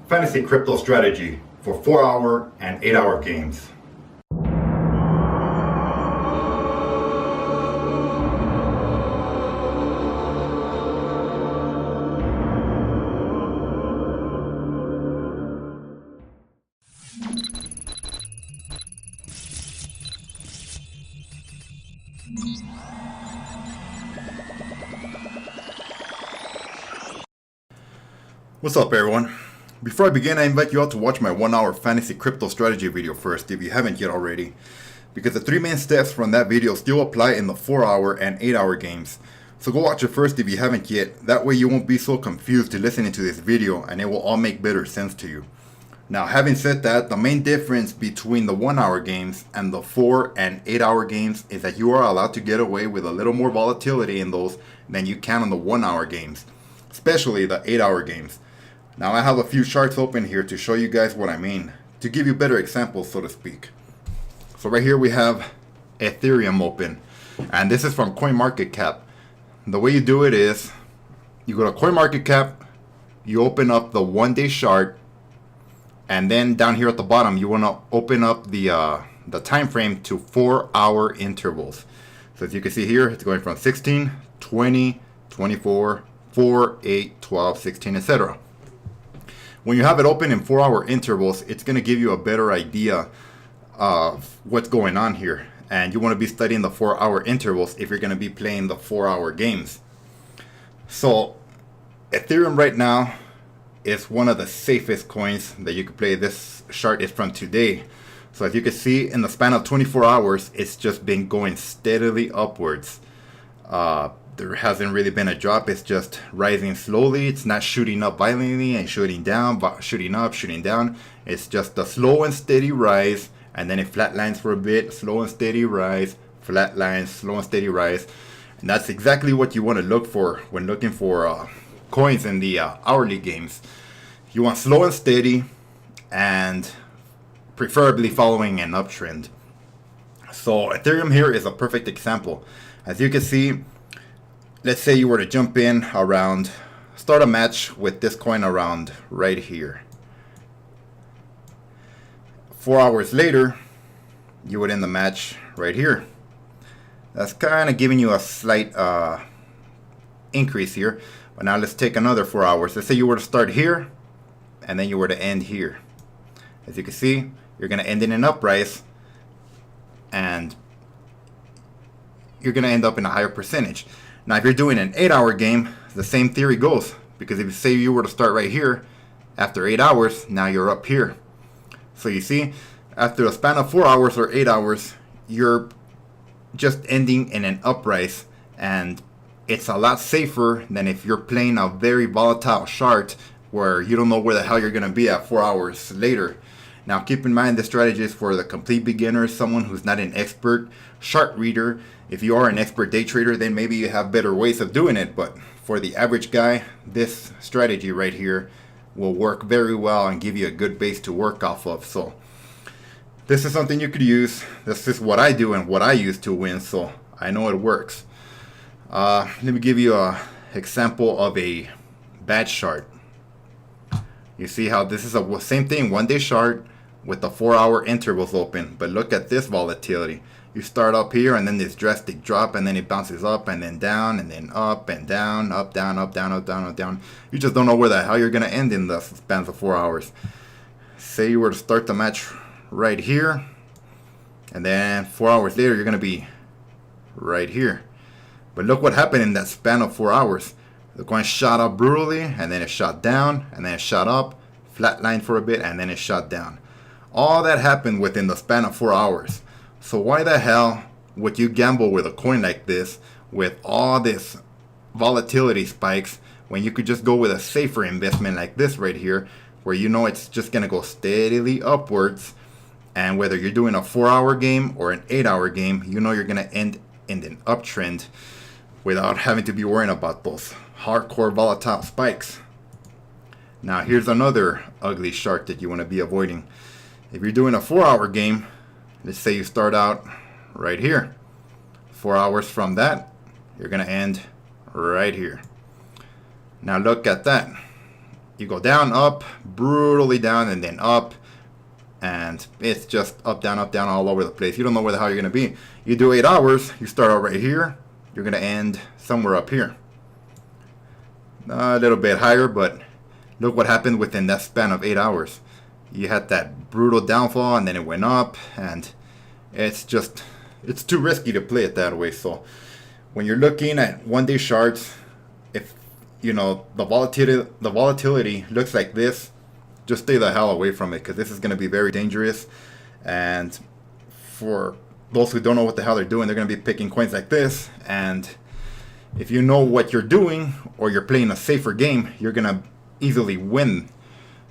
Fantasy crypto strategy for 4-hour and 8-hour games. What's up, everyone? Before I begin, I invite you all to watch my 1-hour fantasy crypto strategy video first if you haven't yet already, because the 3 main steps from that video still apply in the 4-hour and 8-hour games. So go watch it first if you haven't yet. That way you won't be so confused to listening to this video, and it will all make better sense to you. Now, having said that, the main difference between the 1-hour games and the 4 and 8-hour games is that you are allowed to get away with a little more volatility in those than you can on the 1-hour games, especially the 8-hour games. Now I have a few charts open here to show you guys what I mean, to give you better examples, so to speak. So right here we have Ethereum open, and this is from CoinMarketCap. The way you do it is, you go to CoinMarketCap, you open up the 1-day chart, and then down here at the bottom you want to open up the time frame to 4-hour intervals. So as you can see here, it's going from 16, 20, 24, 4, 8, 12, 16, etc. When you have it open in 4-hour intervals, it's going to give you a better idea of what's going on here. And you want to be studying the 4-hour intervals if you're going to be playing the 4-hour games. So Ethereum right now is one of the safest coins that you could play. This chart is from today. So as you can see, in the span of 24 hours, it's just been going steadily upwards. There hasn't really been a drop. It's just rising slowly. It's not shooting up violently and shooting down, but shooting up, shooting down. It's just a slow and steady rise, and then it flatlines for a bit. Slow and steady rise, flatlines, slow and steady rise. And that's exactly what you want to look for when looking for coins in the hourly games. You want slow and steady, and preferably following an uptrend. So Ethereum here is a perfect example. As you can see, let's say you were to jump in around, start a match with this coin around right here. 4 hours later, you would end the match right here. That's kind of giving you a slight increase here. But now let's take another 4 hours. Let's say you were to start here, and then you were to end here. As you can see, you're going to end in an uprise, and you're going to end up in a higher percentage. Now, if you're doing an 8-hour game, the same theory goes. Because if you say you were to start right here, after 8 hours, now you're up here. So you see, after a span of 4 hours or 8 hours, you're just ending in an uprise. And it's a lot safer than if you're playing a very volatile chart where you don't know where the hell you're going to be at 4 hours later. Now, keep in mind, this strategy is for the complete beginner, someone who's not an expert chart reader. If you are an expert day trader, then maybe you have better ways of doing it. But for the average guy, this strategy right here will work very well and give you a good base to work off of. So this is something you could use. This is what I do and what I use to win, so I know it works. Let me give you an example of a bad chart. You see how this is a same thing, 1-day chart with the 4-hour intervals open. But look at this volatility. You start up here, and then this drastic drop, and then it bounces up and then down and then up and down, up, down, up, down, up, down, up, down. You just don't know where the hell you're going to end in the spans of 4 hours. Say you were to start the match right here, and then 4 hours later, you're going to be right here. But look what happened in that span of 4 hours. The coin shot up brutally, and then it shot down, and then it shot up, flatlined for a bit, and then it shot down. All that happened within the span of 4 hours. So why the hell would you gamble with a coin like this with all this volatility spikes when you could just go with a safer investment like this right here, where you know it's just going to go steadily upwards, and whether you're doing a 4-hour game or an 8-hour game, you know you're going to end in an uptrend without having to be worrying about those hardcore volatile spikes. Now here's another ugly chart that you want to be avoiding. If you're doing a 4-hour game, let's say you start out right here. 4 hours from that, you're going to end right here. Now look at that. You go down, up, brutally down, and then up. And it's just up, down, all over the place. You don't know where the hell you're going to be. You do 8 hours, you start out right here. You're going to end somewhere up here. A little bit higher, but look what happened within that span of 8 hours. You had that brutal downfall, and then it went up, and it's too risky to play it that way. So when you're looking at one-day charts, if you know the volatility looks like this, just stay the hell away from it, because this is going to be very dangerous. And for those who don't know what the hell they're doing, they're going to be picking coins like this. And if you know what you're doing, or you're playing a safer game, you're going to easily win.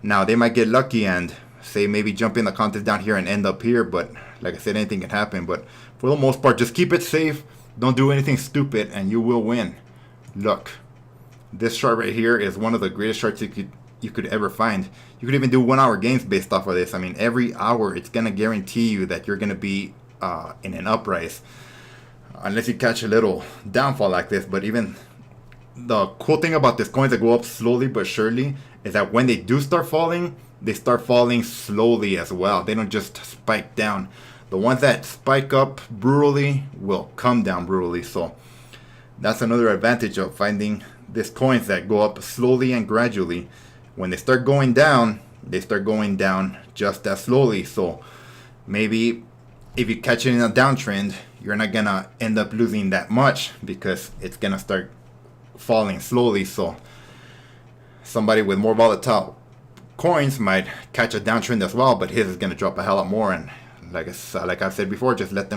Now, they might get lucky and say maybe jump in the contest down here and end up here. But like I said, anything can happen. But for the most part, just keep it safe. Don't do anything stupid, and you will win. Look, this chart right here is one of the greatest charts you could ever find. You could even do 1 hour games based off of this. I mean, every hour it's gonna guarantee you that you're gonna be in an uprise, unless you catch a little downfall like this. But even the cool thing about these coins that go up slowly but surely is that when they do start falling, they start falling slowly as well. They don't just spike down. The ones that spike up brutally will come down brutally. So that's another advantage of finding these coins that go up slowly and gradually. When they start going down just as slowly. So maybe if you catch it in a downtrend, you're not gonna end up losing that much, because it's gonna start falling slowly. So somebody with more volatile coins might catch a downtrend as well, but his is gonna drop a hell lot more. And like I've said before, just let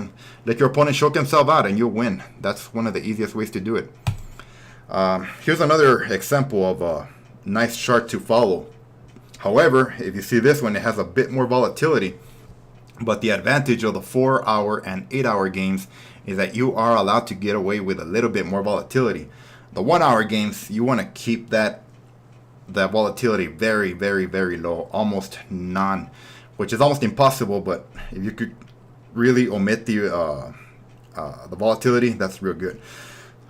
your opponent choke himself out, and you'll win. That's one of the easiest ways to do it. Here's another example of a nice chart to follow. However, if you see this one, it has a bit more volatility. But the advantage of the 4 hour and 8 hour games is that you are allowed to get away with a little bit more volatility. The 1 hour games, you want to keep that volatility very, very, very low, almost none, which is almost impossible. But if you could really omit the volatility, that's real good.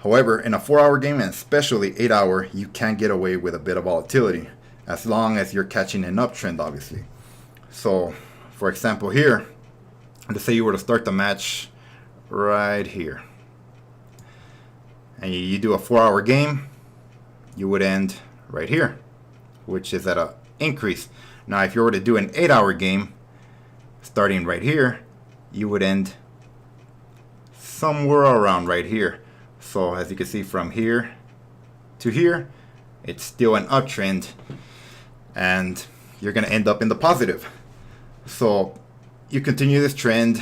However, in a 4 hour game, and especially 8 hour, you can get away with a bit of volatility, as long as you're catching an uptrend, obviously. So, for example here, let's say you were to start the match right here. And you do a 4 hour game, you would end right here, which is at an increase. Now, if you were to do an 8 hour game, starting right here, you would end somewhere around right here. So as you can see, from here to here, it's still an uptrend, and you're going to end up in the positive. So you continue this trend,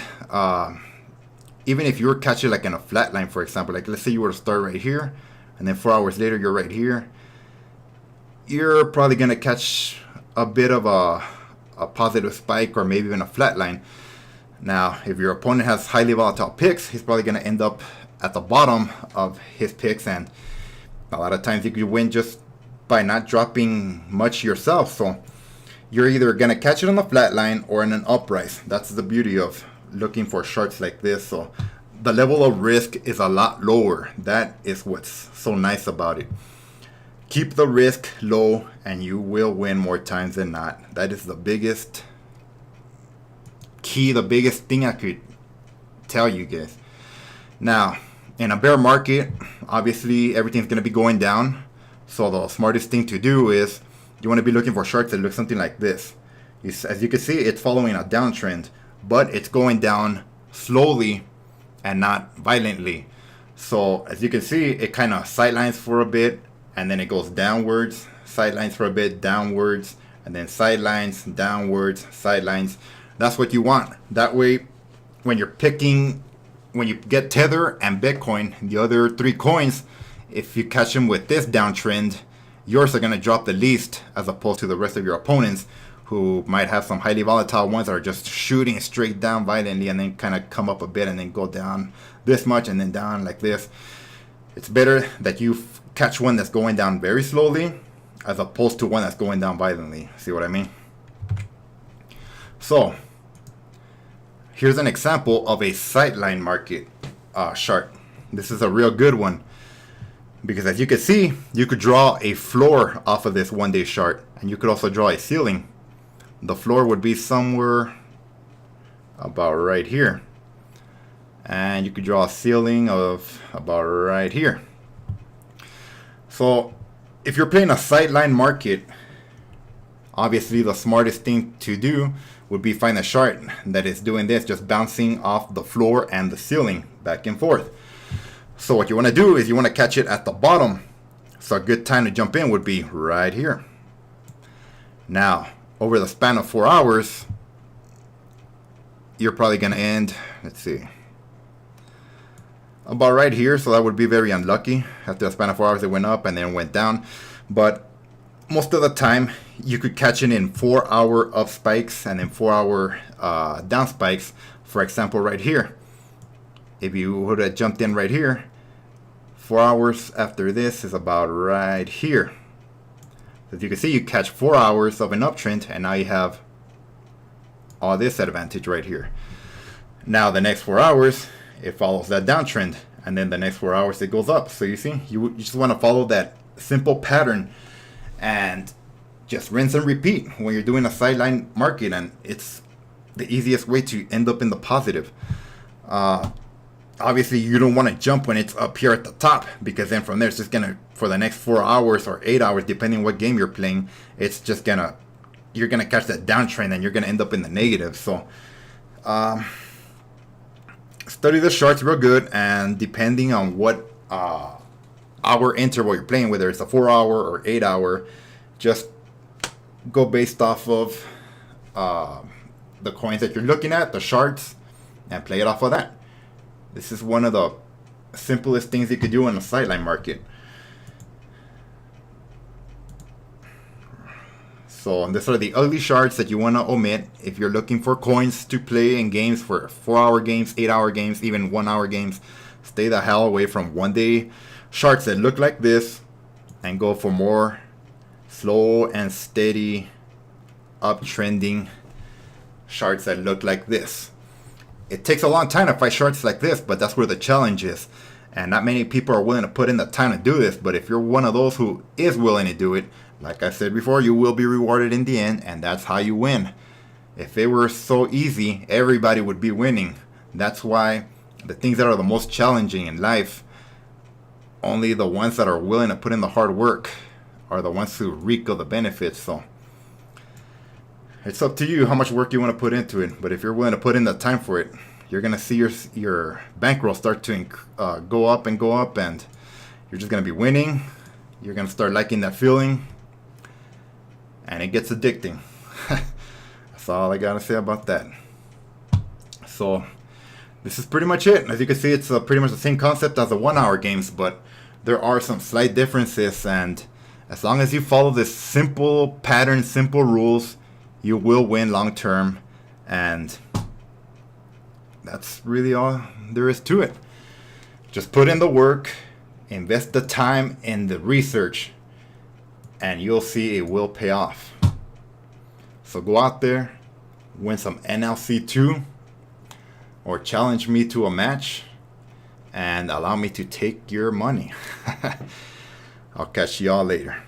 even if you were catching like in a flat line, for example. Like let's say you were to start right here, and then 4 hours later you're right here. You're probably going to catch a bit of a positive spike, or maybe even a flat line. Now, if your opponent has highly volatile picks, he's probably going to end up at the bottom of his picks, and a lot of times you could win just by not dropping much yourself. So you're either going to catch it on a flat line or in an uprise. That's the beauty of looking for charts like this. So the level of risk is a lot lower. That is what's so nice about it. Keep the risk low, and you will win more times than not. That is the biggest key, the biggest thing I could tell you guys. Now, in a bear market, obviously everything's going to be going down. So the smartest thing to do is you want to be looking for charts that look something like this. As you can see, it's following a downtrend, but it's going down slowly and not violently. So as you can see, it kind of sidelines for a bit, and then it goes downwards, sidelines for a bit, downwards, and then sidelines, downwards, sidelines. That's what you want. That way, when you're picking, when you get Tether and Bitcoin, the other 3 coins, if you catch them with this downtrend, yours are going to drop the least, as opposed to the rest of your opponents, who might have some highly volatile ones that are just shooting straight down violently, and then kind of come up a bit and then go down this much and then down like this. It's better that you catch one that's going down very slowly, as opposed to one that's going down violently. See what I mean? So here's an example of a sideline market chart. This is a real good one. Because as you can see, you could draw a floor off of this 1 day chart, and you could also draw a ceiling. The floor would be somewhere about right here, and you could draw a ceiling of about right here. So if you're playing a sideline market, obviously the smartest thing to do would be find a chart that is doing this, just bouncing off the floor and the ceiling back and forth. So what you want to do is you want to catch it at the bottom. So a good time to jump in would be right here. Now, over the span of 4 hours, you're probably going to end, let's see, about right here. So that would be very unlucky. After the span of 4 hours, it went up and then went down. But most of the time, you could catch it in 4 hour up spikes and then 4 hour down spikes. For example, right here. If you would have jumped in right here, 4 hours after this is about right here. As you can see, you catch 4 hours of an uptrend, and now you have all this advantage right here. Now the next 4 hours, it follows that downtrend, and then the next 4 hours it goes up. So you see, you just want to follow that simple pattern and just rinse and repeat when you're doing a sideline market, and it's the easiest way to end up in the positive. Obviously, you don't want to jump when it's up here at the top, because then from there it's just gonna, for the next 4 hours or 8 hours, depending what game you're playing, it's just gonna, you're gonna catch that downtrend and you're gonna end up in the negative. So study the charts real good, and depending on what hour interval you're playing, whether it's a 4 hour or 8 hour, just go based off of the coins that you're looking at, the charts, and play it off of that. This is one of the simplest things you could do in a sideline market. So these are the ugly charts that you want to omit if you're looking for coins to play in games, for 4 hour games, 8 hour games, even 1 hour games. Stay the hell away from 1 day charts that look like this, and go for more slow and steady uptrending charts that look like this. It takes a long time to find charts like this, but that's where the challenge is. And not many people are willing to put in the time to do this. But if you're one of those who is willing to do it, like I said before, you will be rewarded in the end, and that's how you win. If it were so easy, everybody would be winning. That's why the things that are the most challenging in life, only the ones that are willing to put in the hard work are the ones who reap of the benefits. So it's up to you how much work you want to put into it. But if you're willing to put in the time for it, you're going to see your bankroll start to go up, and you're just going to be winning. You're going to start liking that feeling, and it gets addicting. That's all I got to say about that. So this is pretty much it. As you can see, it's pretty much the same concept as the 1 hour games, but there are some slight differences. And as long as you follow this simple pattern, simple rules, you will win long term, and that's really all there is to it. Just put in the work, invest the time in the research, and you'll see it will pay off. So go out there, win some NLC2, or challenge me to a match, and allow me to take your money. I'll catch y'all later.